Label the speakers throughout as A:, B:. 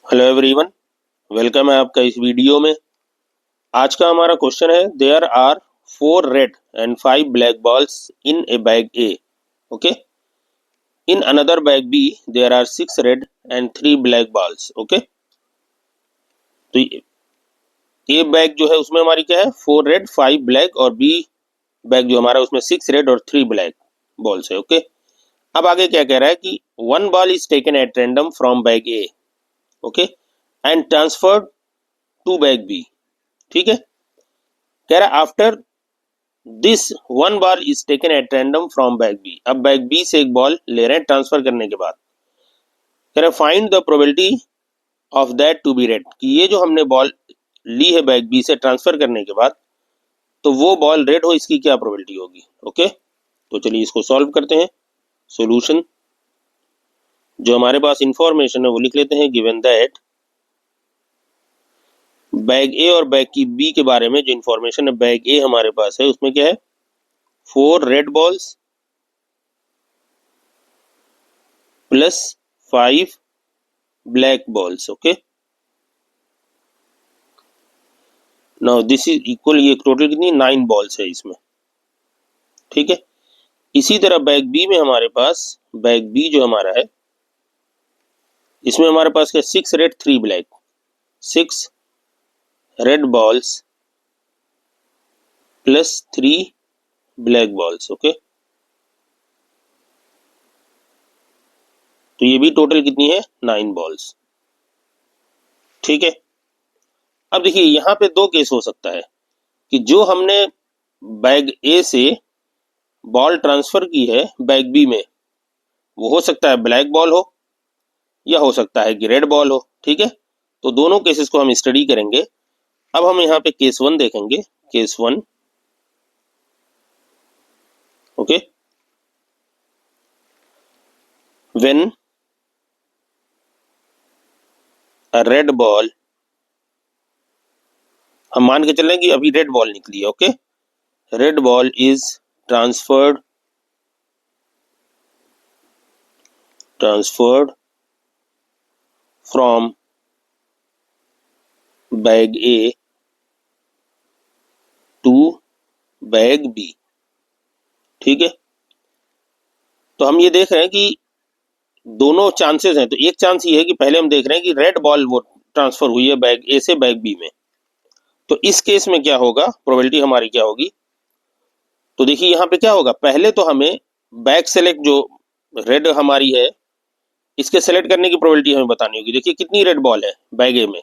A: Hello everyone, welcome है आपका इस वीडियो में। आज का हमारा क्वेश्चन है there are 4 red and 5 black balls in a bag A. Okay, in another bag B there are 6 red and 3 black balls. Okay, तो ए बैग जो है उसमें हमारी क्या है, 4 रेड 5 ब्लैक, और बी बैग जो हमारा उसमें 6 रेड और 3 ब्लैक बॉल्स है। ओके, अब आगे क्या कह रहा है कि 1 ball is taken at random from bag A. Okay, and transferred to bag B. ठीक है, कह रहा है after this 1 ball is taken at random from bag B. अब बैग बी से एक बॉल ले रहे हैं ट्रांसफर करने के बाद। कह रहे find the probability of that to be red, कि ये जो हमने बॉल ली है बैग बी से ट्रांसफर करने के बाद, तो वो बॉल रेड हो, इसकी क्या प्रोबेबिलिटी होगी। ओके, तो चलिए इसको सॉल्व करते हैं। सॉल्यूशन जो हमारे पास इंफॉर्मेशन है वो लिख लेते हैं। गिवन दैट बैग ए और बैग की बी के बारे में जो इंफॉर्मेशन है बैग ए हमारे पास है, उसमें क्या है, 4 red balls plus 5 black balls. Okay, now this is equal, ये टोटल कितनी 9 बॉल्स है इसमें। ठीक है, इसी तरह बैग बी में हमारे पास, बैग बी जो हमारा है इसमें हमारे पास क्या, 6 red 3 black, 6 red balls plus 3 black balls. Okay, तो ये भी टोटल कितनी है, 9 बॉल्स। ठीक है, अब देखिए यहाँ पे दो केस हो सकता है कि जो हमने बैग ए से बॉल ट्रांसफर की है बैग बी में, वो हो सकता है ब्लैक बॉल हो या हो सकता है कि रेड बॉल हो। ठीक है, तो दोनों केसेस को हम स्टडी करेंगे। अब हम यहाँ पे केस 1 देखेंगे। Case 1, okay, when a red ball, हम मान के चल रहे हैं कि अभी रेड बॉल निकली है। Okay, red ball is transferred transferred from bag A to bag B. ठीक है, तो हम ये देख रहे हैं कि दोनों चांसेस हैं। तो एक चांस ये है कि पहले हम देख रहे हैं कि रेड बॉल वो ट्रांसफर हुई है बैग ए से बैग बी में, तो इस केस में क्या होगा, प्रोबेबिलिटी हमारी क्या होगी। तो देखिए यहाँ पे क्या होगा, पहले तो हमें बैग सेलेक्ट, जो रेड हमारी है इसके सेलेक्ट करने की प्रोबेबिलिटी हमें बतानी होगी। देखिए कितनी रेड बॉल है बैग ए में,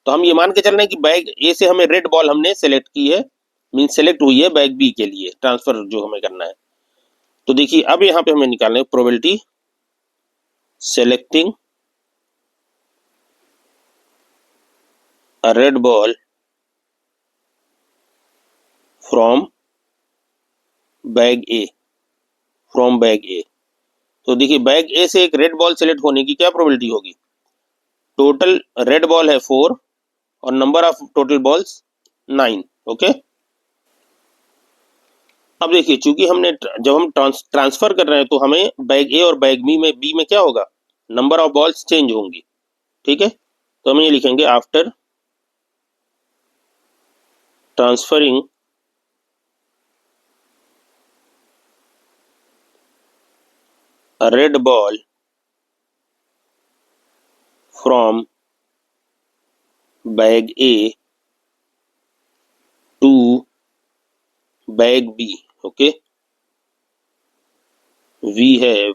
A: तो हम ये मान के चल रहे हैं कि बैग ए से हमें रेड बॉल हमने सेलेक्ट की है, मीन सेलेक्ट हुई है बैग बी के लिए ट्रांसफर जो हमें करना है। तो देखिए अब यहाँ पे हमें निकालना है probability selecting a red ball from bag A, from bag A. तो देखिए बैग ए से एक रेड बॉल सेलेक्ट होने की क्या प्रोबेबिलिटी होगी। टोटल रेड बॉल है 4 और number of total balls 9। Okay, अब देखिए चूंकि हमने जब हम ट्रांसफर कर रहे हैं तो हमें बैग ए और बैग बी में क्या होगा, नंबर ऑफ बॉल्स चेंज होंगी। ठीक है, तो हम ये लिखेंगे after transferring a red ball from bag A to bag B. Okay, we have,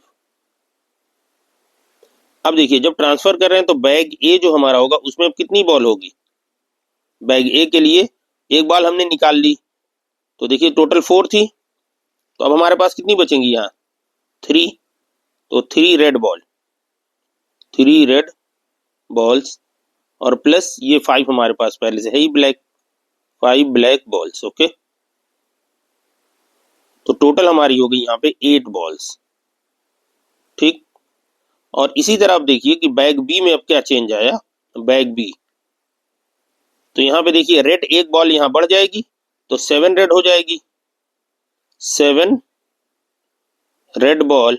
A: अब देखिए जब ट्रांसफर कर रहे हैं तो बैग ए जो हमारा होगा उसमें अब कितनी बॉल होगी, बैग ए के लिए एक बॉल हमने निकाल ली, तो देखिए टोटल 4 थी, तो अब हमारे पास कितनी बचेंगी यहाँ, 3। तो 3 रेड बॉल, 3 रेड बॉल्स, और प्लस ये 5 हमारे पास पहले से है ही ब्लैक, 5 ब्लैक बॉल्स। ओके, तो टोटल हमारी हो गई यहाँ पे 8 बॉल्स। ठीक, और इसी तरह आप देखिए कि बैग बी में अब क्या चेंज आया, बैग बी, तो यहाँ पे देखिए रेड एक बॉल यहाँ बढ़ जाएगी, तो 7 रेड हो जाएगी, 7 रेड बॉल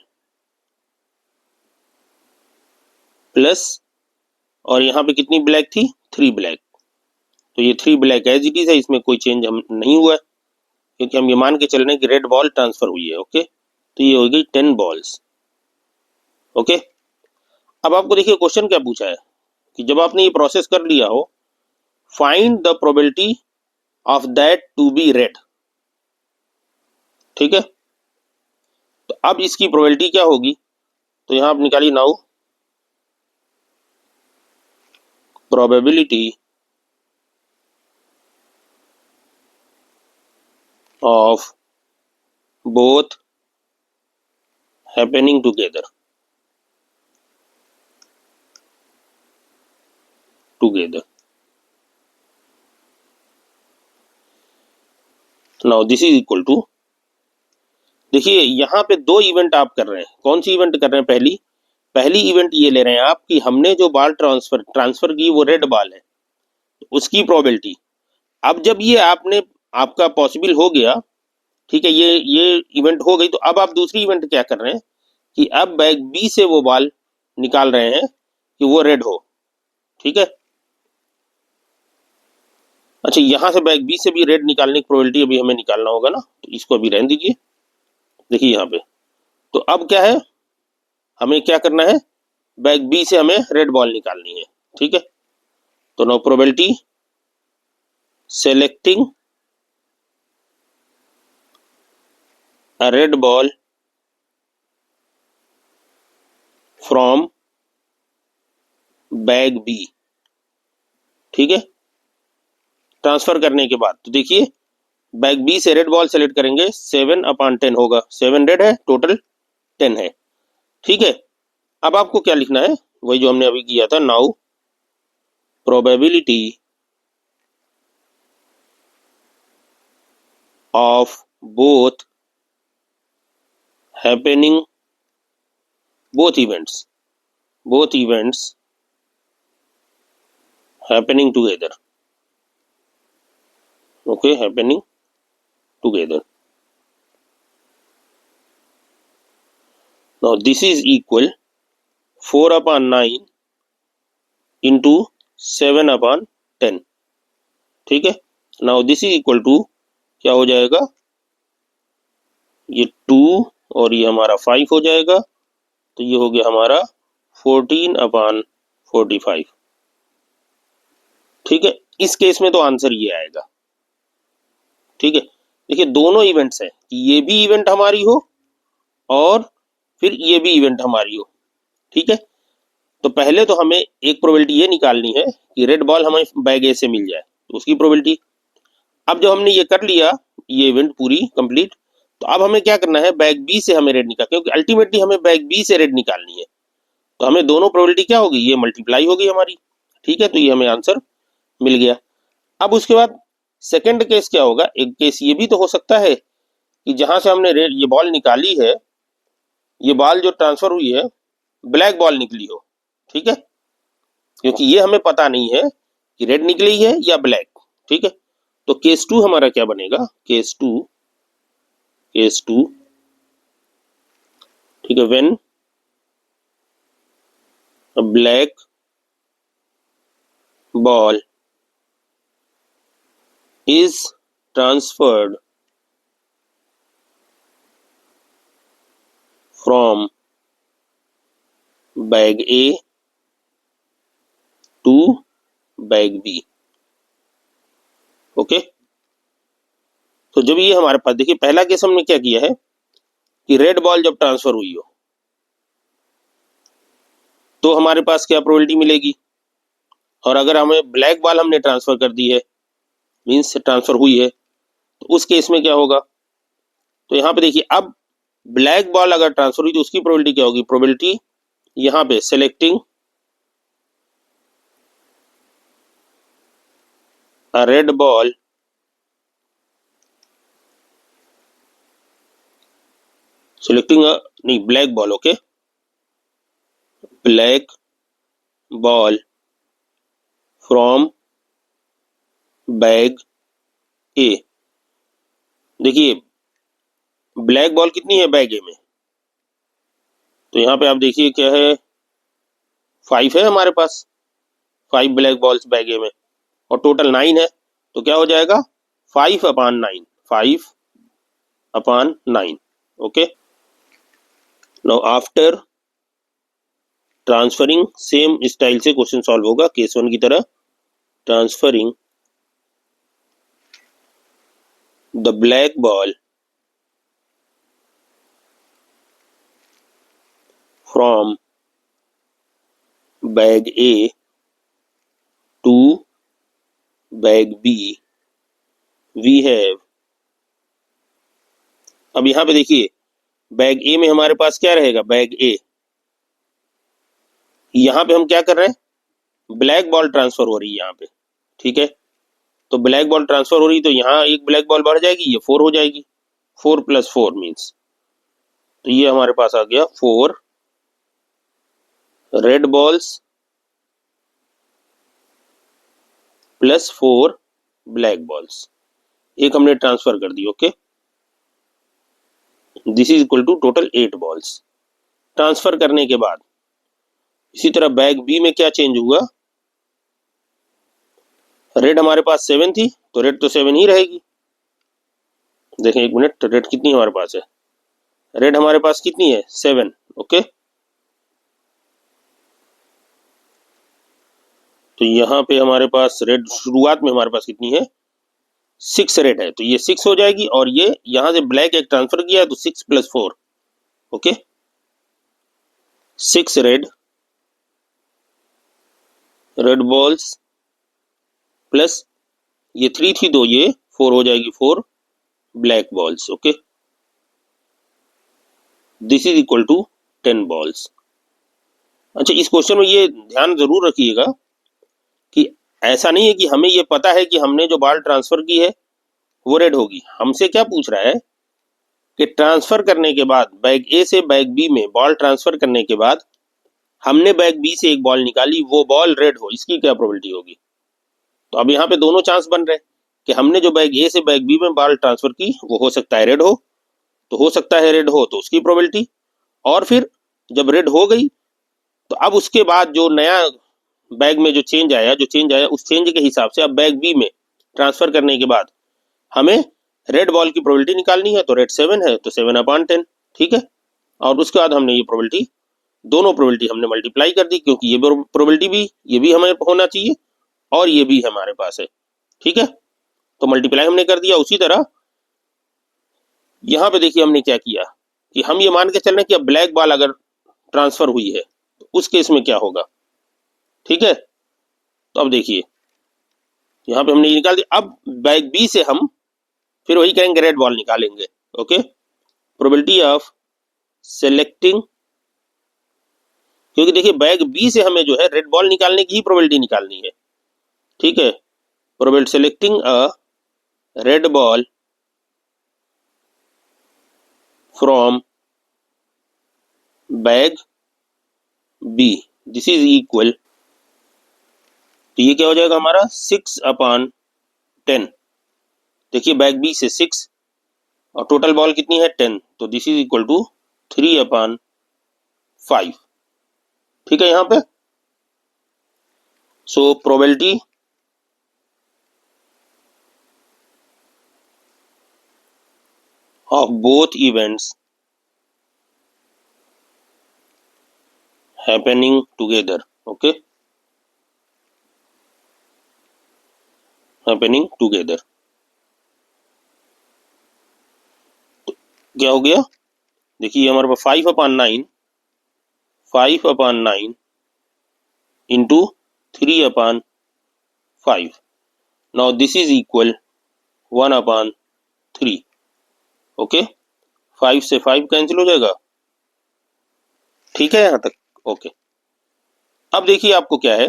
A: प्लस, और यहाँ पे कितनी ब्लैक थी, 3 ब्लैक। तो ये 3 ब्लैक एज इट इज है, इसमें कोई चेंज हम नहीं हुआ है, क्योंकि हम ये मान के चल रहे हैं कि रेड बॉल ट्रांसफर हुई है। ओके, तो ये हो गई 10 बॉल्स। ओके, अब आपको देखिए क्वेश्चन क्या पूछा है कि जब आपने ये प्रोसेस कर लिया हो, find the probability of that to be red. ठीक है, तो अब इसकी प्रोबेबिलिटी क्या होगी, तो यहां आप निकालिए now probability of both happening together now this is equal to, देखिए यहाँ पे 2 इवेंट आप कर रहे हैं। कौन सी इवेंट कर रहे हैं, पहली इवेंट ये ले रहे हैं आप कि हमने जो बॉल ट्रांसफर की वो रेड बॉल है, उसकी प्रोबेबिलिटी। अब जब ये आपका पॉसिबल हो गया, ठीक है, ये इवेंट हो गई, तो अब आप दूसरी इवेंट क्या कर रहे हैं कि अब बैग बी से वो बॉल निकाल रहे हैं कि वो रेड हो। ठीक है, अच्छा, यहां से बैग बी से भी रेड निकालने की प्रोबेबिलिटी अभी हमें निकालना होगा ना, तो इसको अभी रहने दीजिए। देखिए यहाँ पे, तो अब क्या है, हमें क्या करना है, बैग बी से हमें रेड बॉल निकालनी है। ठीक है, तो no probability selecting a red ball from bag B. ठीक है, ट्रांसफर करने के बाद तो देखिए बैग बी से रेड बॉल सेलेक्ट करेंगे, 7/10 होगा, 7 रेड है, टोटल 10 है। ठीक है, अब आपको क्या लिखना है, वही जो हमने अभी किया था, now probability of both happening both events happening together. Okay, happening together. Now this is equal 4/9 into 7/10. ठीक है, now this is equal to क्या हो जाएगा, ये 2 और ये हमारा 5 हो जाएगा, तो ये हो गया हमारा 14/45। ठीक है, इस केस में तो आंसर ये आएगा। ठीक है, देखिए दोनों इवेंट्स हैं, ये भी इवेंट हमारी हो और फिर ये भी इवेंट हमारी हो। ठीक है, तो पहले तो हमें एक प्रोबेबिलिटी ये निकालनी है कि रेड बॉल हमें बैग ए से मिल जाए, तो उसकी प्रोबेबिलिटी। अब जब हमने ये कर लिया, ये इवेंट पूरी कंप्लीट, तो अब हमें क्या करना है, बैग बी से हमें रेड निकाल, क्योंकि अल्टीमेटली हमें बैग बी से रेड निकालनी है, तो हमें दोनों प्रोबेबिलिटी क्या होगी, ये मल्टीप्लाई होगी हमारी। ठीक है, तो ये हमें आंसर मिल गया। अब उसके बाद सेकेंड केस क्या होगा, एक केस ये भी तो हो सकता है कि जहां से हमने रेड ये बॉल निकाली है, ये बॉल जो ट्रांसफर हुई है ब्लैक बॉल निकली हो। ठीक है, क्योंकि ये हमें पता नहीं है कि रेड निकली है या ब्लैक। ठीक है, तो केस 2 हमारा क्या बनेगा, केस टू, ठीक है, when a black ball is transferred from bag A to bag B. Okay, तो जब ये हमारे पास, देखिए पहला केस हमने क्या किया है कि रेड बॉल जब ट्रांसफर हुई हो तो हमारे पास क्या प्रोबेबिलिटी मिलेगी, और अगर हमें ब्लैक बॉल हमने ट्रांसफर कर दी है, मीन्स ट्रांसफर हुई है, तो उस केस में क्या होगा, तो यहाँ पे देखिए अब ब्लैक बॉल अगर ट्रांसफर हुई तो उसकी प्रोबेबिलिटी क्या होगी, प्रोबेबिलिटी यहाँ पे सेलेक्टिंग अ रेड बॉल नहीं, black ball. Okay, black ball from bag A. देखिए ब्लैक बॉल कितनी है बैग ए में, तो यहाँ पे आप देखिए क्या है, 5 है हमारे पास। 5 ब्लैक बॉल्स बैग ए में, और टोटल 9 है, तो क्या हो जाएगा 5/9, 5/9। Okay, now after transferring, same style से क्वेश्चन सॉल्व होगा केस 1 की तरह। Transferring the black ball from bag A to bag B, we have, अब यहां पे देखिए बैग ए में हमारे पास क्या रहेगा, बैग ए, यहां पे हम क्या कर रहे हैं, ब्लैक बॉल ट्रांसफर हो रही है यहाँ पे, ठीक है, तो ब्लैक बॉल ट्रांसफर हो रही है, तो यहाँ एक ब्लैक बॉल बढ़ जाएगी, ये 4 हो जाएगी, 4 + 4 मीन्स, तो ये हमारे पास आ गया 4 red balls plus 4 black balls, एक हमने ट्रांसफर कर दी। Okay, this is equal to total 8 balls transfer करने के बाद। इसी तरह बैग बी में क्या चेंज हुआ, रेड हमारे पास 7 थी, तो रेड तो 7 ही रहेगी। देखें एक मिनट, रेड कितनी हमारे पास है, रेड हमारे पास कितनी है 7। ओके, तो यहाँ पे हमारे पास रेड शुरुआत में हमारे पास कितनी है 6 रेड है, तो ये 6 हो जाएगी, और ये यहाँ से ब्लैक एक ट्रांसफर किया है, तो 6 + 4। ओके, 6 रेड बॉल्स प्लस ये 3 थी, तो ये 4 हो जाएगी, 4 black balls. Okay, this is equal to 10 balls. अच्छा, इस क्वेश्चन में ये ध्यान जरूर रखिएगा कि ऐसा नहीं है कि हमें ये पता है कि हमने जो बॉल ट्रांसफर की है वो रेड होगी। हमसे क्या पूछ रहा है कि ट्रांसफर करने के बाद बैग ए से बैग बी में बॉल ट्रांसफर करने के बाद हमने बैग बी से एक बॉल निकाली, वो बॉल रेड हो, इसकी क्या प्रोबेबिलिटी होगी। तो अब यहाँ पे दोनों चांस बन रहे हैं कि हमने जो बैग ए से बैग बी में बॉल ट्रांसफर की वो हो सकता है रेड हो, तो हो सकता है रेड हो, तो उसकी प्रोबेबिलिटी, और फिर जब रेड हो गई तो अब उसके बाद जो नया बैग में जो चेंज आया उस चेंज के हिसाब से अब बैग बी में ट्रांसफर करने के बाद हमें रेड बॉल की प्रोबेबिलिटी निकालनी है, तो रेड 7 है, तो 7/10, ठीक है, और उसके बाद हमने ये प्रोबेबिलिटी, दोनों प्रोबेबिलिटी हमने मल्टीप्लाई कर दी, क्योंकि ये प्रोबेबिलिटी भी, ये भी हमें होना चाहिए और ये भी हमारे पास है, ठीक है, तो मल्टीप्लाई हमने कर दिया। उसी तरह यहाँ पे देखिए हमने क्या किया कि हम ये मान के चल रहे हैं कि अब ब्लैक बॉल अगर ट्रांसफर हुई है तो उस केस में क्या होगा, ठीक है, तो अब देखिए यहाँ पे हमने ये निकाल दिया। अब बैग बी से हम फिर वही करेंगे, रेड बॉल निकालेंगे। ओके, प्रोबेबिलिटी ऑफ सेलेक्टिंग, क्योंकि देखिए बैग बी से हमें जो है रेड बॉल निकालने की ही प्रोबेबिलिटी निकालनी है, ठीक है, probability selecting a red ball from bag B, this is equal, तो ये क्या हो जाएगा हमारा 6/10। देखिए बैग बी से 6 और टोटल बॉल कितनी है 10, तो दिस इज इक्वल टू 3/5, ठीक है यहाँ पे। So probability of both events happening together, okay, happening together, क्या हो गया, देखिए हमारे पास 5/9 into 3/5, now this is equal 1/3। Okay, 5 से 5 कैंसिल हो जाएगा, ठीक है यहाँ तक। ओके, अब देखिए आपको क्या है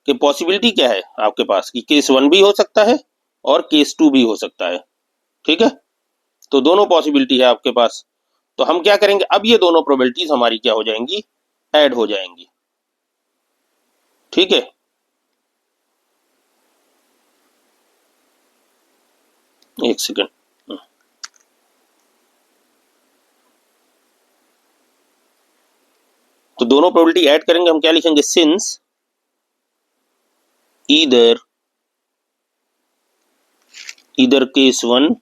A: कि पॉसिबिलिटी क्या है आपके पास कि केस 1 भी हो सकता है और केस 2 भी हो सकता है, ठीक है, तो दोनों पॉसिबिलिटी है आपके पास। तो हम क्या करेंगे, अब ये दोनों प्रोबेबिलिटीज हमारी क्या हो जाएंगी, ऐड हो जाएंगी, ठीक है। एक सेकेंड, तो दोनों प्रोबेबिलिटी ऐड करेंगे, हम क्या लिखेंगे, since either case 1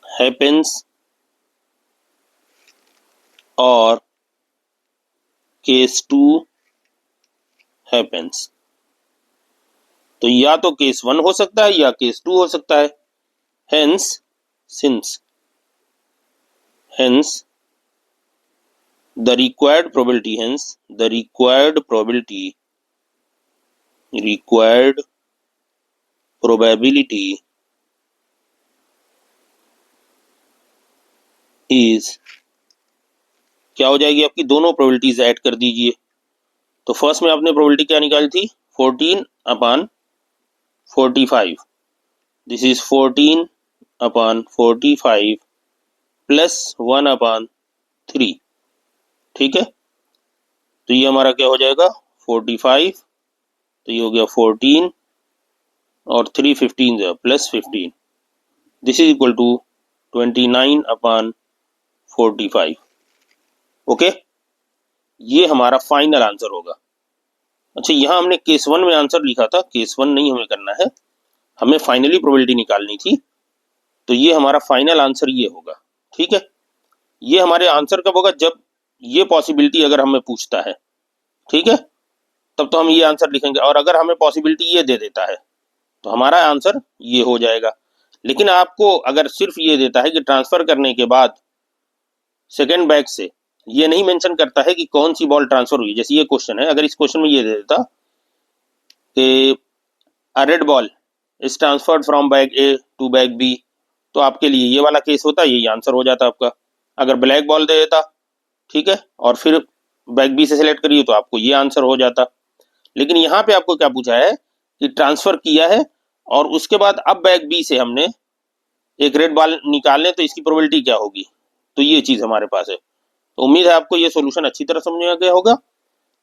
A: happens or case 2 happens। तो या तो केस 1 हो सकता है या केस 2 हो सकता है। hence the required probability is, क्या हो जाएगी आपकी, दोनों प्रोबेबिलिटीज ऐड कर दीजिए। तो फर्स्ट में आपने प्रोबेबिलिटी क्या निकाली थी, 14/45। This is 14/45 plus 1/3। ठीक है, तो ये हमारा क्या हो जाएगा 45, तो ये हो गया 14 और 3 15 plus 15, this is equal to 29/45। Okay, ये हमारा फाइनल आंसर होगा। अच्छा, यहाँ हमने केस 1 में आंसर लिखा था, केस 1 नहीं हमें करना है, हमें फाइनली प्रोबेबिलिटी निकालनी थी। तो ये हमारा फाइनल आंसर ये होगा। ठीक है, ये हमारे आंसर कब होगा, जब ये पॉसिबिलिटी अगर हमें पूछता है, ठीक है, तब तो हम ये आंसर लिखेंगे। और अगर हमें पॉसिबिलिटी ये दे देता है तो हमारा आंसर ये हो जाएगा। लेकिन आपको अगर सिर्फ ये देता है कि ट्रांसफर करने के बाद सेकेंड बैग से, ये नहीं मेंशन करता है कि कौन सी बॉल ट्रांसफर हुई, जैसे ये क्वेश्चन है, अगर इस क्वेश्चन में ये दे देता कि a red ball is transferred from bag A to bag B, तो आपके लिए ये वाला केस होता, यही आंसर हो जाता आपका। अगर ब्लैक बॉल दे देता, ठीक है, और फिर बैग बी से सिलेक्ट करिए, तो आपको ये आंसर हो जाता। लेकिन यहाँ पे आपको क्या पूछा है कि ट्रांसफर किया है और उसके बाद अब बैग बी से हमने एक रेड बॉल निकालने, तो इसकी प्रोबेबिलिटी क्या होगी। तो ये चीज हमारे पास है। तो उम्मीद है आपको ये सॉल्यूशन अच्छी तरह समझ में आ गया होगा।